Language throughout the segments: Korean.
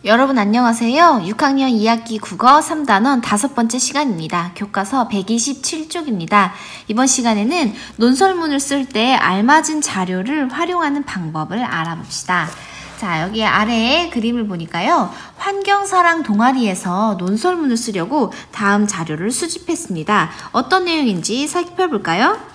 여러분 안녕하세요. 6학년 2학기 국어 3단원 5번째 시간입니다. 교과서 127쪽입니다. 이번 시간에는 논설문을 쓸 때 알맞은 자료를 활용하는 방법을 알아봅시다. 자, 여기 아래에 그림을 보니까요. 환경사랑 동아리에서 논설문을 쓰려고 다음 자료를 수집했습니다. 어떤 내용인지 살펴볼까요?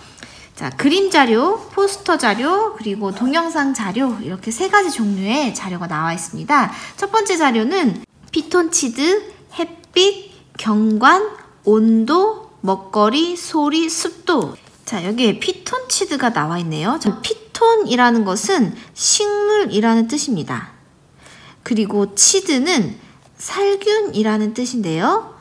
자, 그림 자료, 포스터 자료, 그리고 동영상 자료 이렇게 3가지 종류의 자료가 나와 있습니다. 첫 번째 자료는 피톤치드, 햇빛, 경관, 온도, 먹거리, 소리, 습도. 자, 여기에 피톤치드가 나와 있네요. 자, 피톤이라는 것은 식물이라는 뜻입니다. 그리고 치드는 살균이라는 뜻인데요.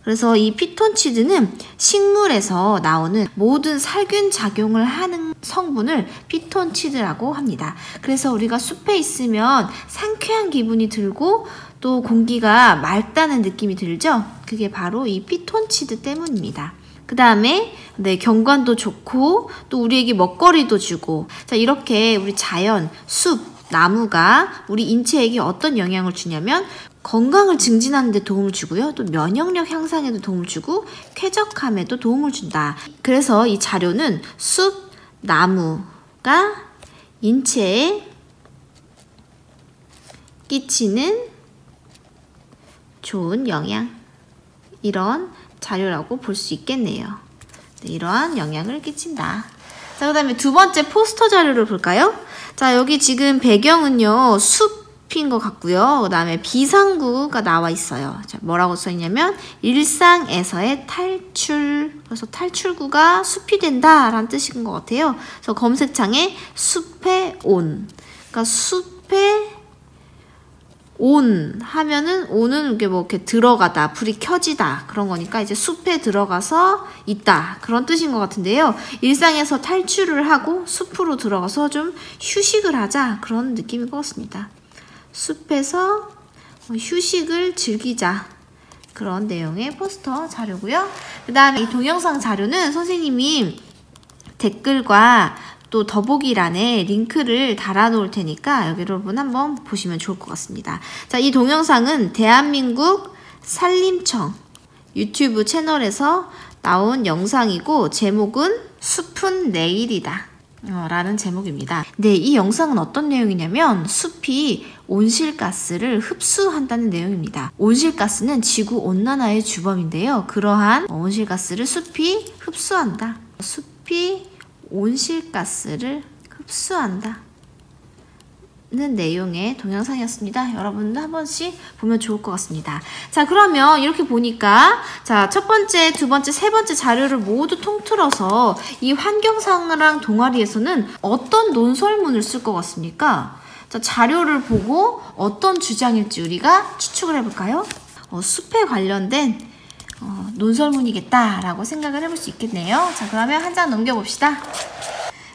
그래서 이 피톤치드는 식물에서 나오는 모든 살균 작용을 하는 성분을 피톤치드라고 합니다. 그래서 우리가 숲에 있으면 상쾌한 기분이 들고 또 공기가 맑다는 느낌이 들죠? 그게 바로 이 피톤치드 때문입니다. 그 다음에 경관도 좋고 또 우리에게 먹거리도 주고, 자, 이렇게 우리 자연, 숲, 나무가 우리 인체에게 어떤 영향을 주냐면 건강을 증진하는 데 도움을 주고요. 또 면역력 향상에도 도움을 주고 쾌적함에도 도움을 준다. 그래서 이 자료는 숲, 나무가 인체에 끼치는 좋은 영향, 이런 자료라고 볼 수 있겠네요. 네, 이러한 영향을 끼친다. 자, 그 다음에 두 번째 포스터 자료를 볼까요? 자, 여기 지금 배경은요, 숲인 것 같고요. 그 다음에 비상구가 나와 있어요. 자, 뭐라고 써있냐면 일상에서의 탈출. 그래서 탈출구가 숲이 된다라는 뜻인 것 같아요. 그래서 검색창에 숲의 온. 그러니까 숲의 온 하면은 온은 이게 뭐 이렇게 들어가다, 불이 켜지다 그런 거니까 이제 숲에 들어가서 있다 그런 뜻인 것 같은데요. 일상에서 탈출을 하고 숲으로 들어가서 좀 휴식을 하자 그런 느낌인 것 같습니다. 숲에서 휴식을 즐기자 그런 내용의 포스터 자료고요. 그 다음에 이 동영상 자료는 선생님이 댓글과 또 더보기란에 링크를 달아놓을 테니까 여기 여러분 한번 보시면 좋을 것 같습니다. 자, 이 동영상은 대한민국 산림청 유튜브 채널에서 나온 영상이고 제목은 숲은 내일이다 라는 제목입니다. 네, 이 영상은 어떤 내용이냐면 숲이 온실가스를 흡수한다는 내용입니다. 온실가스는 지구온난화의 주범인데요. 그러한 온실가스를 숲이 흡수한다. 숲이 온실가스를 흡수한다 는 내용의 동영상이었습니다. 여러분도 한 번씩 보면 좋을 것 같습니다. 자, 그러면 이렇게 보니까 자, 첫 번째, 두 번째, 세 번째 자료를 모두 통틀어서 이 환경사랑 동아리에서는 어떤 논설문을 쓸 것 같습니까? 자, 자료를 보고 어떤 주장일지 우리가 추측을 해볼까요? 숲에 관련된 논설문이겠다라고 생각을 해볼 수 있겠네요. 자, 그러면 한 장 넘겨봅시다.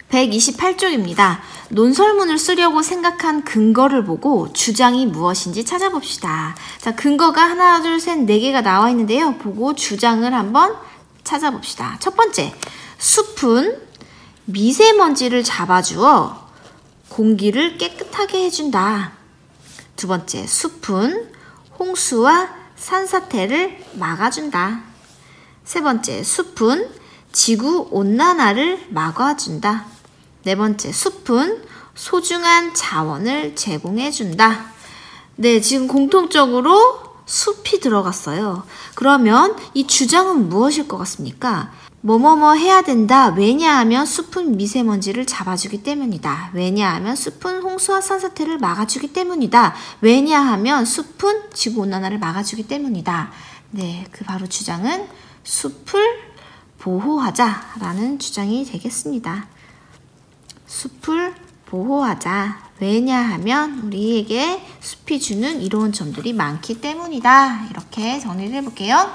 128쪽입니다. 논설문을 쓰려고 생각한 근거를 보고 주장이 무엇인지 찾아봅시다. 자, 근거가 하나, 둘, 셋, 4개가 나와 있는데요. 보고 주장을 한번 찾아봅시다. 첫 번째, 숲은 미세먼지를 잡아주어 공기를 깨끗하게 해준다. 두 번째, 숲은 홍수와 산사태를 막아준다. 세 번째, 숲은 지구온난화를 막아준다. 네 번째, 숲은 소중한 자원을 제공해준다. 네, 지금 공통적으로 숲이 들어갔어요. 그러면 이 주장은 무엇일 것 같습니까? 뭐뭐뭐 해야 된다. 왜냐하면 숲은 미세먼지를 잡아주기 때문이다. 왜냐하면 숲은 홍수와 산사태를 막아주기 때문이다. 왜냐하면 숲은 지구온난화를 막아주기 때문이다. 네, 그 바로 주장은 숲을 보호하자라는 주장이 되겠습니다. 숲을 보호하자. 왜냐하면 우리에게 숲이 주는 이로운 점들이 많기 때문이다. 이렇게 정리를 해볼게요.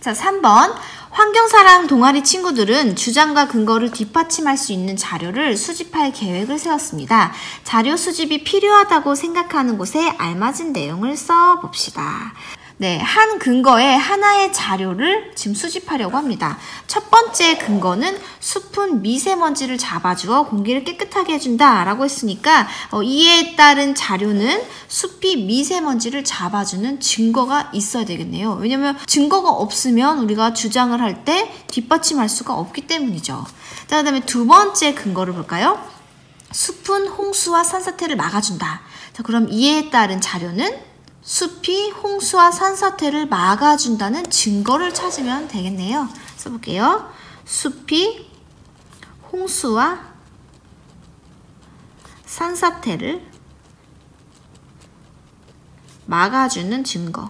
자, 3번. 환경사랑 동아리 친구들은 주장과 근거를 뒷받침할 수 있는 자료를 수집할 계획을 세웠습니다. 자료 수집이 필요하다고 생각하는 곳에 알맞은 내용을 써봅시다. 네, 한 근거에 하나의 자료를 지금 수집하려고 합니다. 첫 번째 근거는 숲은 미세먼지를 잡아주어 공기를 깨끗하게 해준다 라고 했으니까 이에 따른 자료는 숲이 미세먼지를 잡아주는 증거가 있어야 되겠네요. 왜냐면 증거가 없으면 우리가 주장을 할 때 뒷받침할 수가 없기 때문이죠. 자, 그 다음에 두 번째 근거를 볼까요? 숲은 홍수와 산사태를 막아준다. 자, 그럼 이에 따른 자료는 숲이 홍수와 산사태를 막아준다는 증거를 찾으면 되겠네요. 써볼게요. 숲이 홍수와 산사태를 막아주는 증거.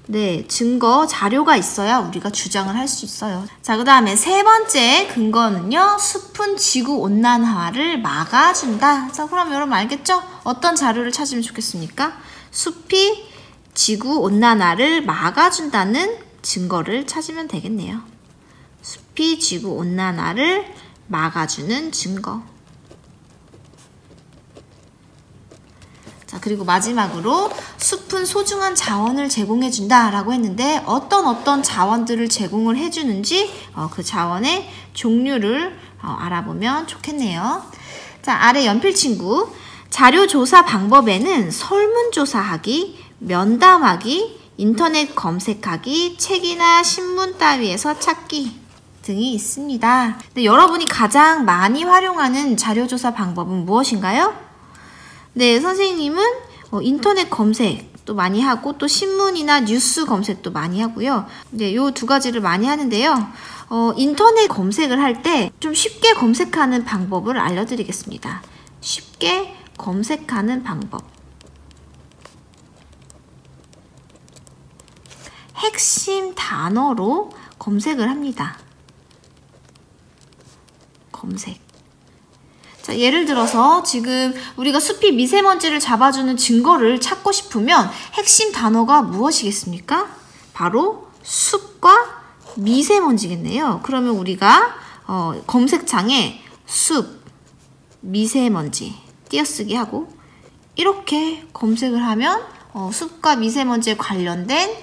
네, 증거, 자료가 있어야 우리가 주장을 할 수 있어요. 자, 그 다음에 세 번째 근거는요. 숲은 지구온난화를 막아준다. 자, 그럼 여러분 알겠죠? 어떤 자료를 찾으면 좋겠습니까? 숲이 지구온난화를 막아준다는 증거를 찾으면 되겠네요. 숲이 지구온난화를 막아주는 증거. 자, 그리고 마지막으로 숲은 소중한 자원을 제공해준다 라고 했는데 어떤 자원들을 제공을 해주는지 그 자원의 종류를 알아보면 좋겠네요. 자, 아래 연필친구. 자료조사 방법에는 설문조사하기, 면담하기, 인터넷 검색하기, 책이나 신문 따위에서 찾기 등이 있습니다. 근데 여러분이 가장 많이 활용하는 자료조사 방법은 무엇인가요? 네, 선생님은 인터넷 검색도 많이 하고 또 신문이나 뉴스 검색도 많이 하고요. 네, 요 두 가지를 많이 하는데요. 인터넷 검색을 할 때 좀 쉽게 검색하는 방법을 알려드리겠습니다. 쉽게 검색하는 방법. 핵심 단어로 검색을 합니다. 검색. 자, 예를 들어서 지금 우리가 숲이 미세먼지를 잡아주는 증거를 찾고 싶으면 핵심 단어가 무엇이겠습니까? 바로 숲과 미세먼지겠네요. 그러면 우리가 검색창에 숲, 미세먼지 띄어쓰기 하고 이렇게 검색을 하면 숲과 미세먼지에 관련된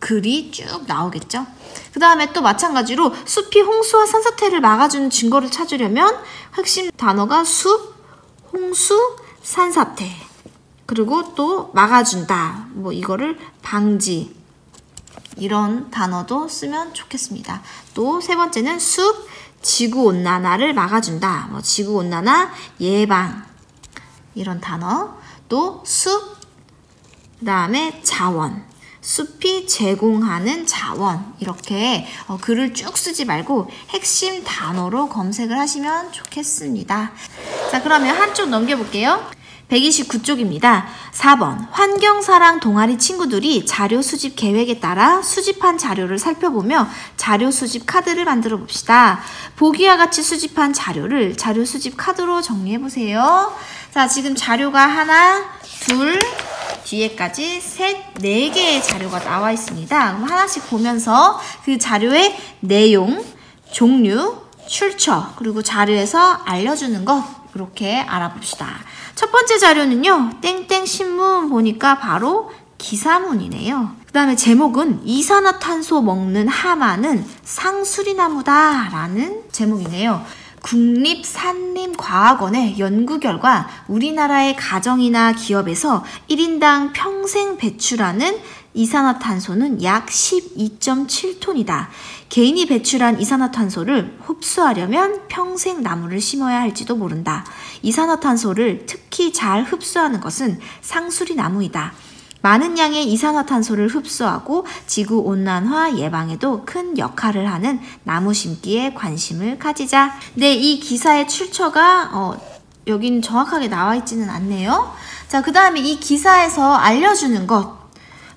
글이 쭉 나오겠죠. 그 다음에 또 마찬가지로 숲이 홍수와 산사태를 막아주는 증거를 찾으려면 핵심 단어가 숲, 홍수, 산사태. 그리고 또 막아준다. 뭐 이거를 방지. 이런 단어도 쓰면 좋겠습니다. 또 세 번째는 숲, 지구온난화를 막아준다. 뭐 지구온난화 예방. 이런 단어. 또 숲, 그 다음에 자원. 숲이 제공하는 자원. 이렇게 글을 쭉 쓰지 말고 핵심 단어로 검색을 하시면 좋겠습니다. 자, 그러면 한쪽 넘겨볼게요. 129쪽입니다. 4번. 환경사랑 동아리 친구들이 자료 수집 계획에 따라 수집한 자료를 살펴보며 자료 수집 카드를 만들어 봅시다. 보기와 같이 수집한 자료를 자료 수집 카드로 정리해 보세요. 자, 지금 자료가 하나, 둘, 뒤에까지 셋, 4개의 자료가 나와 있습니다. 그럼 하나씩 보면서 그 자료의 내용, 종류, 출처, 그리고 자료에서 알려주는 것 이렇게 알아봅시다. 첫 번째 자료는요. 땡땡 신문 보니까 바로 기사문이네요. 그 다음에 제목은 이산화탄소 먹는 하마는 상수리나무다 라는 제목이네요. 국립산림과학원의 연구 결과 우리나라의 가정이나 기업에서 1인당 평생 배출하는 이산화탄소는 약 12.7톤이다. 개인이 배출한 이산화탄소를 흡수하려면 평생 나무를 심어야 할지도 모른다. 이산화탄소를 특히 잘 흡수하는 것은 상수리나무이다. 많은 양의 이산화탄소를 흡수하고 지구온난화 예방에도 큰 역할을 하는 나무 심기에 관심을 가지자. 네, 이 기사의 출처가 여기는 정확하게 나와 있지는 않네요. 자, 그 다음에 이 기사에서 알려주는 것.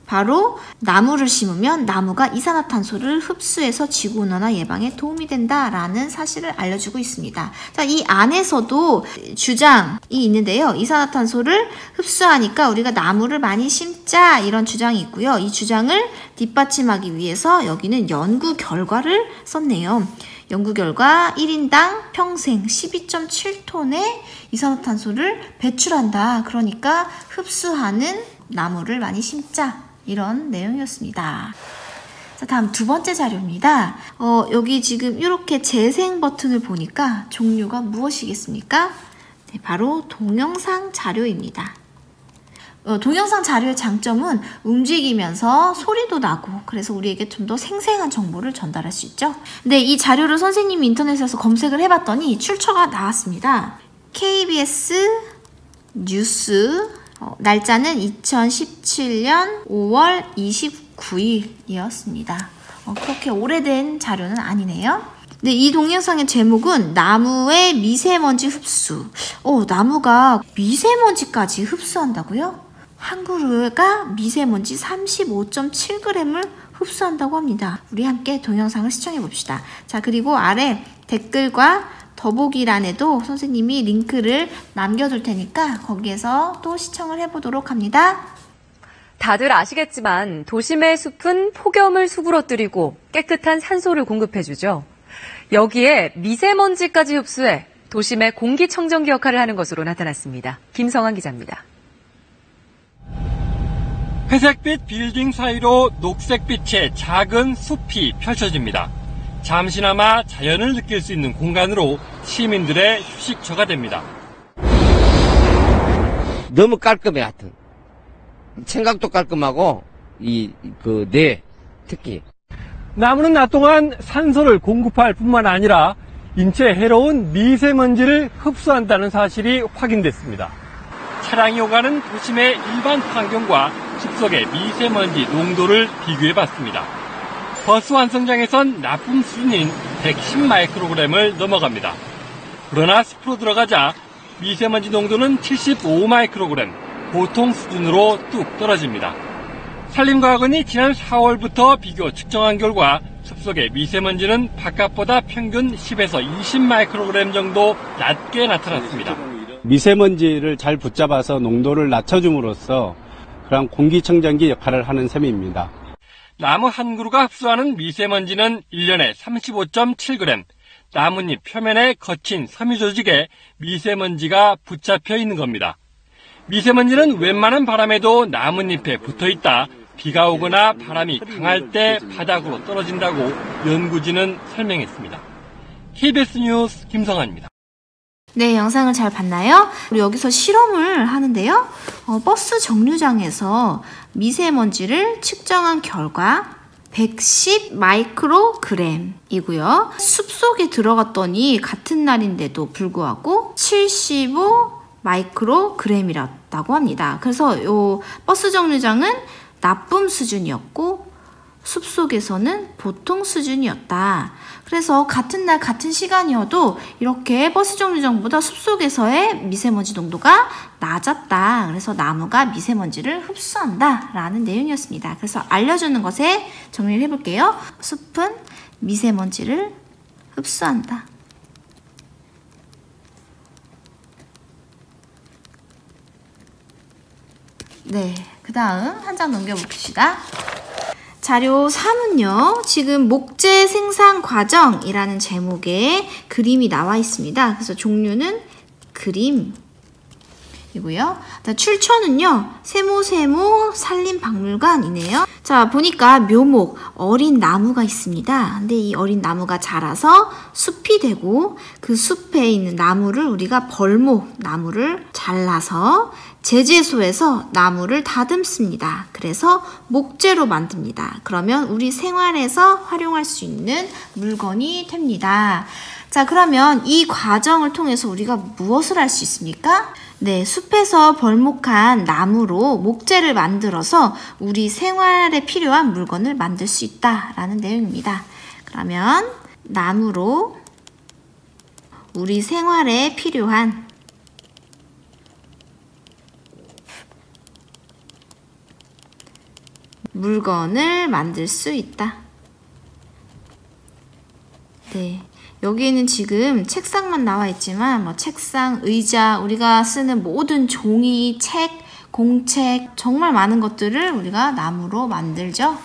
바로 나무를 심으면 나무가 이산화탄소를 흡수해서 지구온난화 예방에 도움이 된다라는 사실을 알려주고 있습니다. 자, 이 안에서도 주장이 있는데요. 이산화탄소를 흡수하니까 우리가 나무를 많이 심자 이런 주장이 있고요. 이 주장을 뒷받침하기 위해서 여기는 연구 결과를 썼네요. 연구 결과 1인당 평생 12.7톤의 이산화탄소를 배출한다. 그러니까 흡수하는 나무를 많이 심자. 이런 내용이었습니다. 자, 다음 두 번째 자료입니다. 여기 지금 이렇게 재생 버튼을 보니까 종류가 무엇이겠습니까? 네, 바로 동영상 자료입니다. 동영상 자료의 장점은 움직이면서 소리도 나고 그래서 우리에게 좀 더 생생한 정보를 전달할 수 있죠. 근데 이 자료를 선생님이 인터넷에서 검색을 해봤더니 출처가 나왔습니다. KBS 뉴스 날짜는 2017년 5월 29일이었습니다. 그렇게 오래된 자료는 아니네요. 근데 이 동영상의 제목은 나무의 미세먼지 흡수. 나무가 미세먼지까지 흡수한다고요? 한 그루가 미세먼지 35.7g을 흡수한다고 합니다. 우리 함께 동영상을 시청해 봅시다. 자, 그리고 아래 댓글과 더보기란에도 선생님이 링크를 남겨둘 테니까 거기에서 또 시청을 해보도록 합니다. 다들 아시겠지만 도심의 숲은 폭염을 수그러뜨리고 깨끗한 산소를 공급해주죠. 여기에 미세먼지까지 흡수해 도심의 공기청정기 역할을 하는 것으로 나타났습니다. 김성환 기자입니다. 회색빛 빌딩 사이로 녹색빛의 작은 숲이 펼쳐집니다. 잠시나마 자연을 느낄 수 있는 공간으로 시민들의 휴식처가 됩니다. 너무 깔끔해, 하여튼. 생각도 깔끔하고, 특히. 나무는 낮 동안 산소를 공급할 뿐만 아니라 인체에 해로운 미세먼지를 흡수한다는 사실이 확인됐습니다. 차량이 오가는 도심의 일반 환경과 숲속의 미세먼지 농도를 비교해봤습니다. 버스 완성장에선 나쁨 수준인 110 마이크로그램을 넘어갑니다. 그러나 숲으로 들어가자 미세먼지 농도는 75 마이크로그램, 보통 수준으로 뚝 떨어집니다. 산림과학원이 지난 4월부터 비교 측정한 결과 숲속의 미세먼지는 바깥보다 평균 10에서 20 마이크로그램 정도 낮게 나타났습니다. 미세먼지를 잘 붙잡아서 농도를 낮춰줌으로써 그런 공기청정기 역할을 하는 셈입니다. 나무 한 그루가 흡수하는 미세먼지는 1년에 35.7g, 나뭇잎 표면에 거친 섬유 조직에 미세먼지가 붙잡혀 있는 겁니다. 미세먼지는 웬만한 바람에도 나뭇잎에 붙어 있다 비가 오거나 바람이 강할 때 바닥으로 떨어진다고 연구진은 설명했습니다. KBS 뉴스 김성환입니다. 네, 영상을 잘 봤나요? 우리 여기서 실험을 하는데요. 버스 정류장에서 미세먼지를 측정한 결과 110 마이크로그램이고요. 숲속에 들어갔더니 같은 날인데도 불구하고 75 마이크로그램이었다고 합니다. 그래서 이 버스 정류장은 나쁨 수준이었고 숲속에서는 보통 수준이었다. 그래서 같은 날 같은 시간이어도 이렇게 버스 정류장보다 숲속에서의 미세먼지 농도가 낮았다. 그래서 나무가 미세먼지를 흡수한다 라는 내용이었습니다. 그래서 알려주는 것에 정리를 해볼게요. 숲은 미세먼지를 흡수한다. 네, 그 다음 한 장 넘겨봅시다. 자료 3은요. 지금 목재 생산 과정이라는 제목의 그림이 나와 있습니다. 그래서 종류는 그림이고요. 출처는요. 세모세모 산림박물관이네요. 자, 보니까 묘목, 어린 나무가 있습니다. 근데 이 어린 나무가 자라서 숲이 되고 그 숲에 있는 나무를 우리가 벌목 나무를 잘라서 제재소에서 나무를 다듬습니다. 그래서 목재로 만듭니다. 그러면 우리 생활에서 활용할 수 있는 물건이 됩니다. 자, 그러면 이 과정을 통해서 우리가 무엇을 할 수 있습니까? 네, 숲에서 벌목한 나무로 목재를 만들어서 우리 생활에 필요한 물건을 만들 수 있다라는 내용입니다. 그러면 나무로 우리 생활에 필요한 물건을 만들 수 있다. 네, 여기에는 지금 책상만 나와 있지만 책상, 의자, 우리가 쓰는 모든 종이, 책, 공책 정말 많은 것들을 우리가 나무로 만들죠.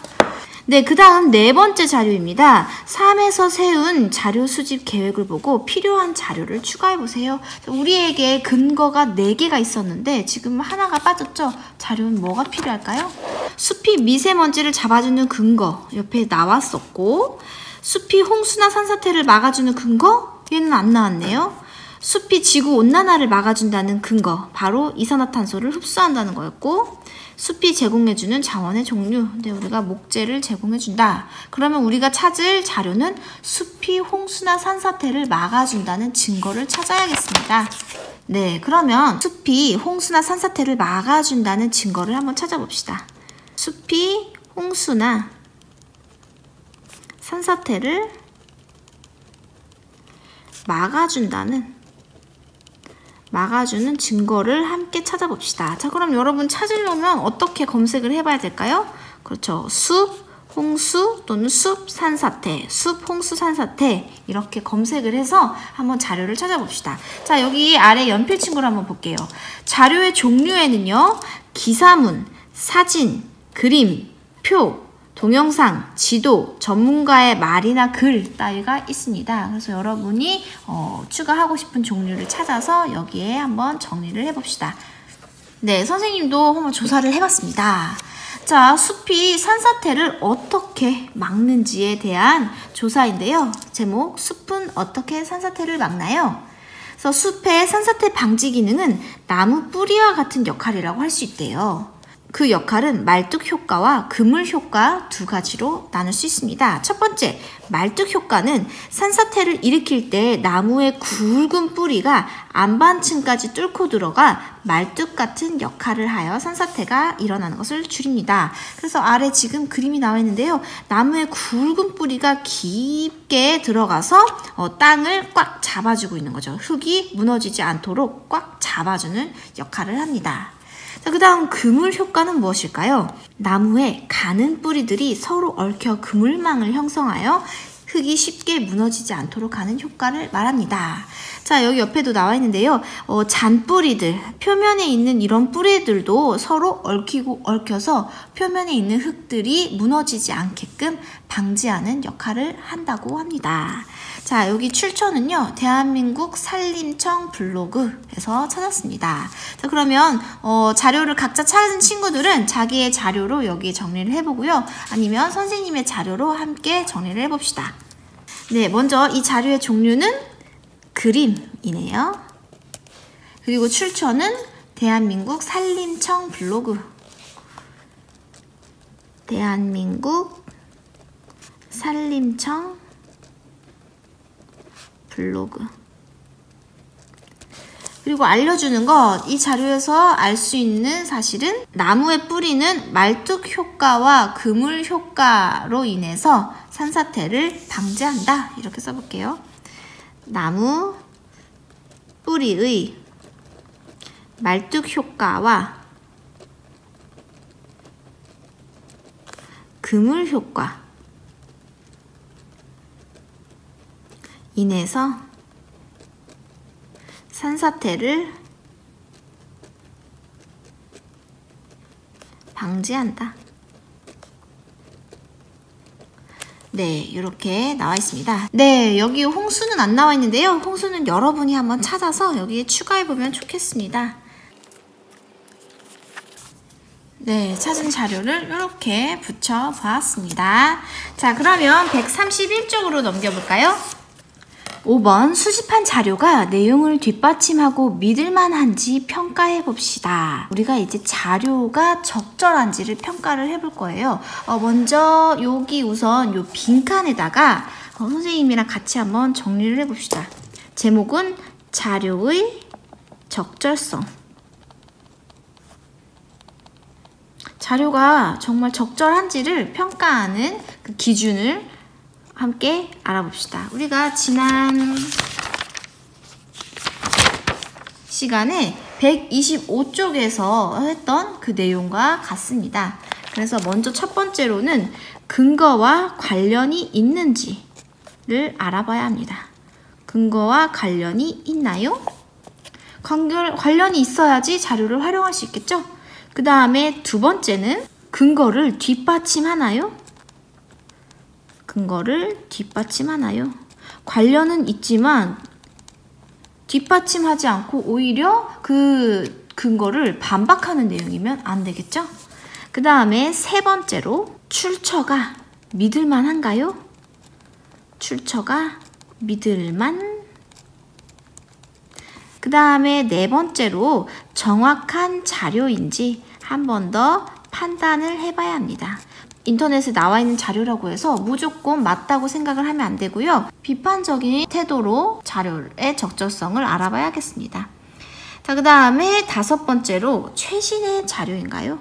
네, 그 다음 네 번째 자료입니다. 3에서 세운 자료 수집 계획을 보고 필요한 자료를 추가해보세요. 우리에게 근거가 4개가 있었는데 지금 하나가 빠졌죠? 자료는 뭐가 필요할까요? 숲이 미세먼지를 잡아주는 근거 옆에 나왔었고, 숲이 홍수나 산사태를 막아주는 근거? 얘는 안 나왔네요. 숲이 지구온난화를 막아준다는 근거, 바로 이산화탄소를 흡수한다는 거였고, 숲이 제공해주는 자원의 종류, 근데 우리가 목재를 제공해준다. 그러면 우리가 찾을 자료는 숲이 홍수나 산사태를 막아준다는 증거를 찾아야겠습니다. 네, 그러면 숲이 홍수나 산사태를 막아준다는 증거를 한번 찾아봅시다. 숲이 홍수나 산사태를 막아주는 증거를 함께 찾아봅시다. 자, 그럼 여러분 찾으려면 어떻게 검색을 해봐야 될까요? 그렇죠. 숲, 홍수 또는 숲, 산사태, 숲, 홍수, 산사태 이렇게 검색을 해서 한번 자료를 찾아봅시다. 자, 여기 아래 연필 친구를 한번 볼게요. 자료의 종류에는요, 기사문, 사진, 그림, 표, 동영상, 지도, 전문가의 말이나 글 따위가 있습니다. 그래서 여러분이 추가하고 싶은 종류를 찾아서 여기에 한번 정리를 해봅시다. 네, 선생님도 한번 조사를 해봤습니다. 자, 숲이 산사태를 어떻게 막는지에 대한 조사인데요. 제목, 숲은 어떻게 산사태를 막나요? 그래서 숲의 산사태 방지 기능은 나무 뿌리와 같은 역할이라고 할 수 있대요. 그 역할은 말뚝 효과와 그물 효과 두 가지로 나눌 수 있습니다. 첫 번째, 말뚝 효과는 산사태를 일으킬 때 나무의 굵은 뿌리가 안반층까지 뚫고 들어가 말뚝 같은 역할을 하여 산사태가 일어나는 것을 줄입니다. 그래서 아래 지금 그림이 나와 있는데요. 나무의 굵은 뿌리가 깊게 들어가서 땅을 꽉 잡아주고 있는 거죠. 흙이 무너지지 않도록 꽉 잡아주는 역할을 합니다. 자, 그 다음 그물 효과는 무엇일까요? 나무의 가는 뿌리들이 서로 얽혀 그물망을 형성하여 흙이 쉽게 무너지지 않도록 하는 효과를 말합니다. 자, 여기 옆에도 나와 있는데요. 잔뿌리들, 표면에 있는 이런 뿌리들도 서로 얽혀서 표면에 있는 흙들이 무너지지 않게끔 방지하는 역할을 한다고 합니다. 자, 여기 출처는요, 대한민국 산림청 블로그에서 찾았습니다. 자, 그러면 자료를 각자 찾은 친구들은 자기의 자료로 여기 정리를 해보고요. 아니면 선생님의 자료로 함께 정리를 해봅시다. 네, 먼저 이 자료의 종류는 그림이네요. 그리고 출처는 대한민국 산림청 블로그. 대한민국 산림청 블로그. 그리고 알려주는 것, 이 자료에서 알 수 있는 사실은 나무의 뿌리는 말뚝 효과와 그물 효과로 인해서 산사태를 방지한다. 이렇게 써볼게요. 나무 뿌리의 말뚝 효과와 그물 효과 인해서 산사태를 방지한다. 네, 이렇게 나와 있습니다. 네, 여기 홍수는 안 나와 있는데요. 홍수는 여러분이 한번 찾아서 여기에 추가해보면 좋겠습니다. 네, 찾은 자료를 이렇게 붙여보았습니다. 자, 그러면 131쪽으로 넘겨볼까요? 5번, 수집한 자료가 내용을 뒷받침하고 믿을만한지 평가해봅시다. 우리가 이제 자료가 적절한지를 평가를 해볼 거예요. 먼저 여기 우선 요 빈칸에다가 선생님이랑 같이 한번 정리를 해봅시다. 제목은 자료의 적절성. 자료가 정말 적절한지를 평가하는 그 기준을 함께 알아봅시다. 우리가 지난 시간에 125쪽에서 했던 그 내용과 같습니다. 그래서 먼저 첫 번째로는 근거와 관련이 있는지를 알아봐야 합니다. 근거와 관련이 있나요? 관련이 있어야지 자료를 활용할 수 있겠죠? 그 다음에 두 번째는 근거를 뒷받침하나요? 근거를 뒷받침하나요? 관련은 있지만 뒷받침하지 않고 오히려 그 근거를 반박하는 내용이면 안 되겠죠? 그 다음에 세 번째로 출처가 믿을만한가요? 출처가 믿을만. 그 다음에 네 번째로 정확한 자료인지 한 번 더 판단을 해봐야 합니다. 인터넷에 나와 있는 자료라고 해서 무조건 맞다고 생각을 하면 안 되고요. 비판적인 태도로 자료의 적절성을 알아봐야겠습니다. 자, 그 다음에 다섯 번째로 최신의 자료인가요?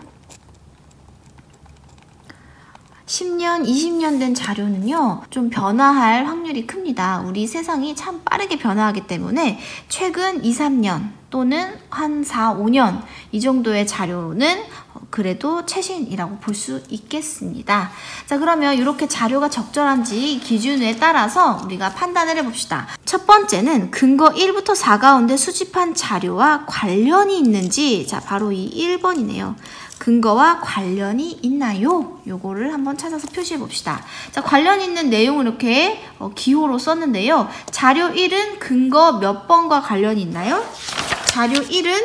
10년, 20년 된 자료는요, 좀 변화할 확률이 큽니다. 우리 세상이 참 빠르게 변화하기 때문에 최근 2, 3년 또는 한 4, 5년 이 정도의 자료는 그래도 최신이라고 볼 수 있겠습니다. 자, 그러면 이렇게 자료가 적절한지 기준에 따라서 우리가 판단을 해봅시다. 첫 번째는 근거 1부터 4 가운데 수집한 자료와 관련이 있는지, 자, 바로 이 1번이네요. 근거와 관련이 있나요? 요거를 한번 찾아서 표시해 봅시다. 자, 관련 있는 내용을 이렇게 기호로 썼는데요. 자료 1은 근거 몇 번과 관련이 있나요? 자료 1은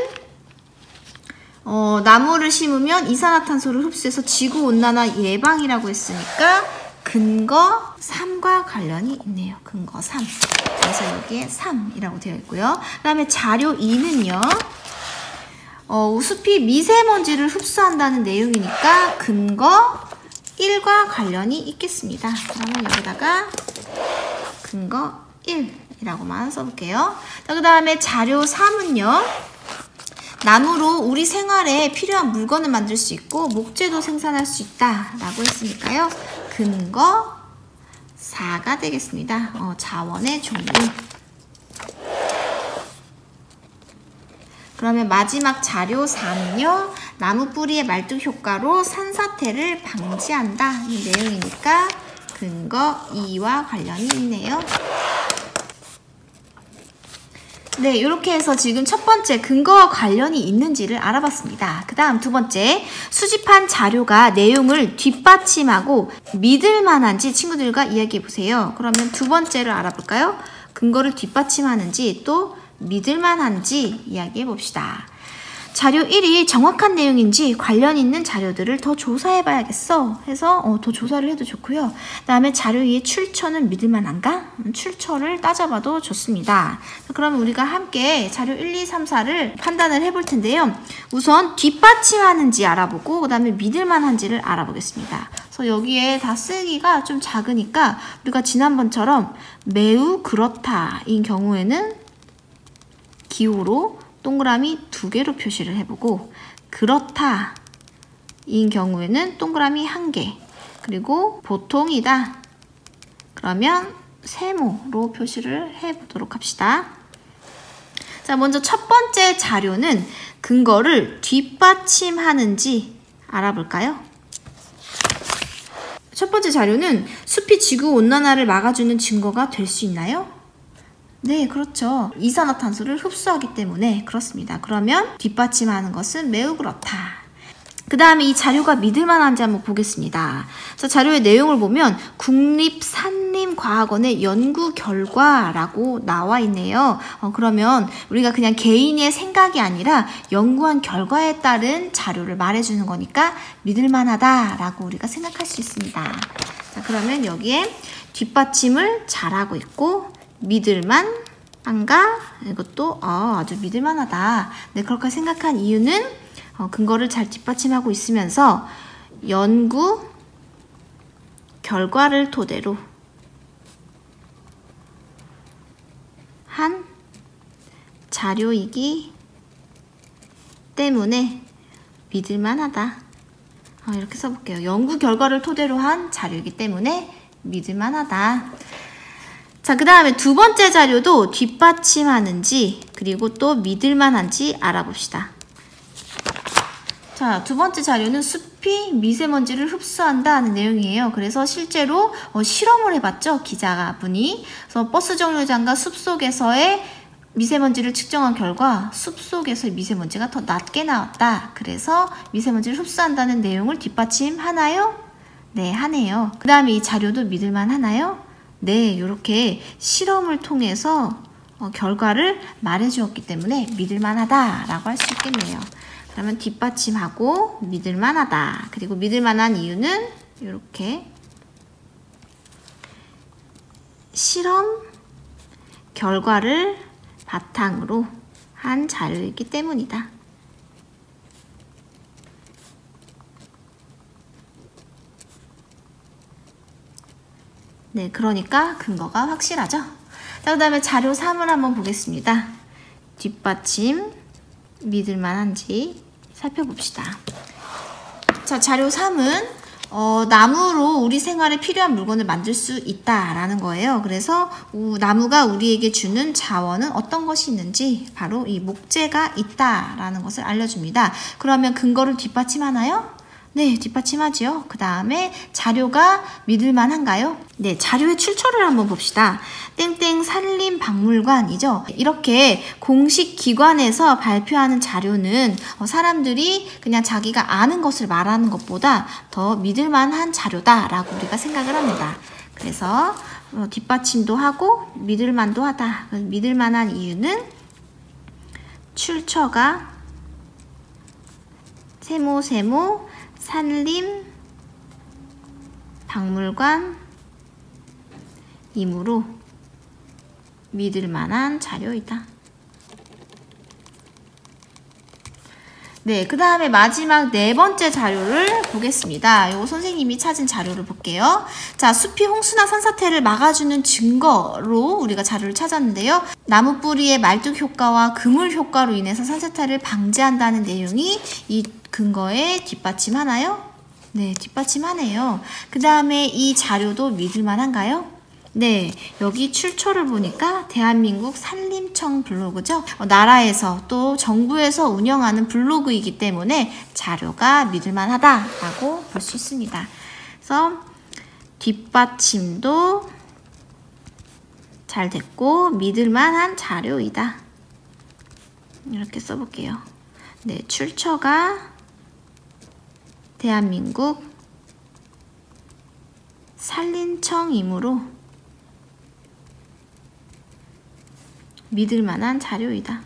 나무를 심으면 이산화탄소를 흡수해서 지구온난화 예방이라고 했으니까 근거 3과 관련이 있네요. 근거 3. 그래서 여기에 3이라고 되어 있고요. 그 다음에 자료 2는요. 숲이 미세먼지를 흡수한다는 내용이니까 근거 1과 관련이 있겠습니다. 그러면 여기다가 근거 1이라고만 써볼게요. 자, 그 다음에 자료 3은요. 나무로 우리 생활에 필요한 물건을 만들 수 있고 목재도 생산할 수 있다라고 했으니까요. 근거 4가 되겠습니다. 자원의 종류. 그러면 마지막 자료 4는요. 나무 뿌리의 말뚝 효과로 산사태를 방지한다. 이 내용이니까 근거 2와 관련이 있네요. 네, 이렇게 해서 지금 첫 번째 근거와 관련이 있는지를 알아봤습니다. 그 다음 두 번째, 수집한 자료가 내용을 뒷받침하고 믿을 만한지 친구들과 이야기해 보세요. 그러면 두 번째를 알아볼까요? 근거를 뒷받침하는지 또 믿을 만한지 이야기해 봅시다. 자료 1이 정확한 내용인지 관련 있는 자료들을 더 조사해 봐야겠어 해서 더 조사를 해도 좋고요. 그 다음에 자료 2의 출처는 믿을 만한가? 출처를 따져봐도 좋습니다. 그러면 우리가 함께 자료 1, 2, 3, 4를 판단을 해볼 텐데요. 우선 뒷받침하는지 알아보고 그 다음에 믿을 만한지를 알아보겠습니다. 그래서 여기에 다 쓰기가 좀 작으니까 우리가 지난번처럼 매우 그렇다인 경우에는 기호로 동그라미 2개로 표시를 해보고 그렇다 인 경우에는 동그라미 1개 그리고 보통이다 그러면 세모로 표시를 해보도록 합시다. 자, 먼저 첫 번째 자료는 근거를 뒷받침하는지 알아볼까요? 첫 번째 자료는 숲이 지구온난화를 막아주는 증거가 될 수 있나요? 네, 그렇죠. 이산화탄소를 흡수하기 때문에 그렇습니다. 그러면 뒷받침하는 것은 매우 그렇다. 그 다음에 이 자료가 믿을만한지 한번 보겠습니다. 자, 자료의 내용을 보면 국립산림과학원의 연구 결과라고 나와 있네요. 그러면 우리가 그냥 개인의 생각이 아니라 연구한 결과에 따른 자료를 말해주는 거니까 믿을만하다라고 우리가 생각할 수 있습니다. 자, 그러면 여기에 뒷받침을 잘하고 있고 믿을만한가? 이것도 아주 믿을만하다. 네, 그렇게 생각한 이유는 근거를 잘 뒷받침하고 있으면서 연구 결과를 토대로 한 자료이기 때문에 믿을만하다. 이렇게 써볼게요. 연구 결과를 토대로 한 자료이기 때문에 믿을만하다. 자, 그 다음에 두 번째 자료도 뒷받침하는지 그리고 또 믿을만한지 알아봅시다. 자, 두 번째 자료는 숲이 미세먼지를 흡수한다는 내용이에요. 그래서 실제로 실험을 해봤죠, 기자분이. 그래서 버스 정류장과 숲속에서의 미세먼지를 측정한 결과 숲속에서의 미세먼지가 더 낮게 나왔다. 그래서 미세먼지를 흡수한다는 내용을 뒷받침하나요? 네, 하네요. 그 다음에 이 자료도 믿을만 하나요? 네, 이렇게 실험을 통해서 결과를 말해주었기 때문에 믿을만하다라고 할 수 있겠네요. 그러면 뒷받침하고 믿을만하다. 그리고 믿을만한 이유는 이렇게 실험 결과를 바탕으로 한 자료이기 때문이다. 네, 그러니까 근거가 확실하죠. 자, 그 다음에 자료 3을 한번 보겠습니다. 뒷받침 믿을만한지 살펴봅시다. 자, 자료 3은 나무로 우리 생활에 필요한 물건을 만들 수 있다라는 거예요. 그래서 나무가 우리에게 주는 자원은 어떤 것이 있는지 바로 이 목재가 있다라는 것을 알려줍니다. 그러면 근거를 뒷받침하나요? 네, 뒷받침하지요. 그 다음에 자료가 믿을만한가요? 네, 자료의 출처를 한번 봅시다. 땡땡 산림박물관이죠. 이렇게 공식 기관에서 발표하는 자료는 사람들이 그냥 자기가 아는 것을 말하는 것보다 더 믿을만한 자료다라고 우리가 생각을 합니다. 그래서 뒷받침도 하고 믿을만도 하다. 믿을만한 이유는 출처가 세모 산림 박물관이므로 믿을 만한 자료이다. 네, 그 다음에 마지막 4번째 자료를 보겠습니다. 요거 선생님이 찾은 자료를 볼게요. 자, 숲이 홍수나 산사태를 막아주는 증거로 우리가 자료를 찾았는데요. 나무 뿌리의 말뚝 효과와 그물 효과로 인해서 산사태를 방지한다는 내용이 이 근거에 뒷받침하나요? 네, 뒷받침하네요. 그 다음에 이 자료도 믿을만한가요? 네, 여기 출처를 보니까 대한민국 산림청 블로그죠. 나라에서 또 정부에서 운영하는 블로그이기 때문에 자료가 믿을만하다라고 볼 수 있습니다. 그래서 뒷받침도 잘 됐고 믿을만한 자료이다. 이렇게 써볼게요. 네, 출처가 대한민국 산림청이므로 믿을만한 자료이다.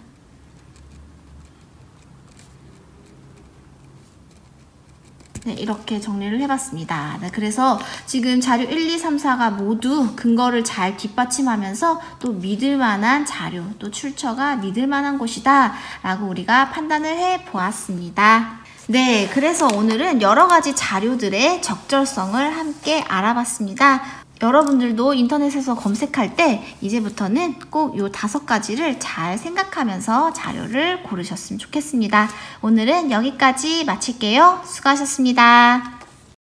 네, 이렇게 정리를 해봤습니다. 네, 그래서 지금 자료 1, 2, 3, 4가 모두 근거를 잘 뒷받침하면서 또 믿을만한 자료, 또 출처가 믿을만한 곳이다 라고 우리가 판단을 해보았습니다. 네, 그래서 오늘은 여러 가지 자료들의 적절성을 함께 알아봤습니다. 여러분들도 인터넷에서 검색할 때 이제부터는 꼭 요 5가지를 잘 생각하면서 자료를 고르셨으면 좋겠습니다. 오늘은 여기까지 마칠게요. 수고하셨습니다.